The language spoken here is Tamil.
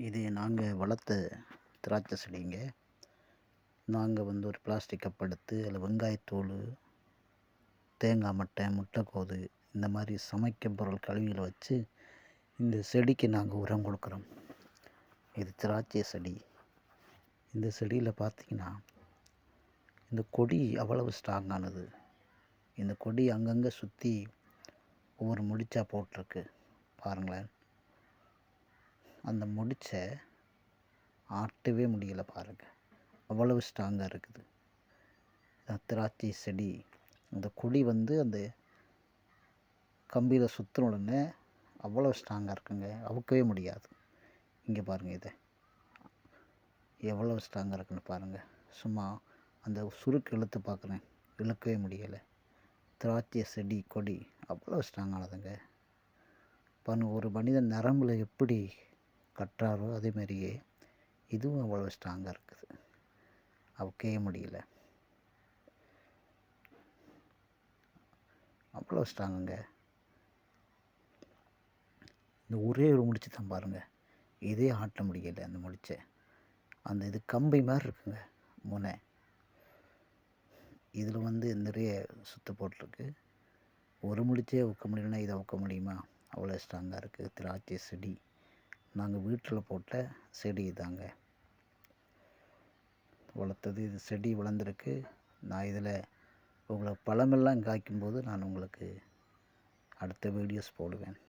இது நாங்கள் வளர்த்த திராட்சை செடிங்க. நாங்கள் ஒரு பிளாஸ்டிக் கப் எடுத்து அதில் வெங்காயத்தோல், தேங்காய் மட்டை, முட்டைக்கோது இந்த மாதிரி சமைக்கும் பொருள் கழிவுகளை வச்சு இந்த செடிக்கு நாங்கள் உரம் கொடுக்குறோம். இது திராட்சை செடி. இந்த செடியில் பார்த்திங்கன்னா இந்த கொடி அவ்வளவு ஸ்ட்ராங்கானது. இந்த கொடி அங்கங்கே சுற்றி ஒவ்வொரு முடிச்சா போட்டிருக்கு பாருங்களேன். அந்த முடிச்சை ஆட்டவே முடியலை பாருங்கள், அவ்வளவு ஸ்ட்ராங்காக இருக்குது திராட்சை செடி. அந்த கொடி அந்த கம்பியில் சுற்றின உடனே அவ்வளோ ஸ்ட்ராங்காக இருக்குங்க, அவுக்கவே முடியாது. இங்கே பாருங்கள், இதை எவ்வளோ ஸ்ட்ராங்காக இருக்குன்னு பாருங்கள். சும்மா அந்த சுருக்கு இழுத்து பார்க்குறேன், இழுக்கவே முடியலை. திராட்சை செடி கொடி அவ்வளோ ஸ்ட்ராங்கானதுங்க. பாருங்கள், ஒரு மனிதன் நரம்பில் எப்படி கட்டுறாரோ அதேமாரியே இதுவும் அவ்வளோ ஸ்ட்ராங்காக இருக்குது, அவுக்கவே முடியல. அவ்வளோ ஸ்ட்ராங்குங்க. இந்த ஒரே ஒரு முடிச்சு தான் பாருங்கள், இதே ஆட்ட முடியலை. அந்த முடிச்சை இது கம்பி மாதிரி இருக்குங்க முனை. இதில் நிறைய சுற்று போட்டிருக்கு. ஒரு முடிச்சே அவுக்க முடியலன்னா இதை அவுக்க முடியுமா? அவ்வளோ ஸ்ட்ராங்காக இருக்குது திராட்சை செடி. நாங்கள் வீட்டில் போட்ட செடி இதாங்க, வளர்த்தது. இது செடி வளர்ந்துருக்கு. நான் இதில் உங்களுக்கு பழமெல்லாம் காய்க்கும்போது நான் உங்களுக்கு அடுத்த வீடியோஸ் போடுவேன்.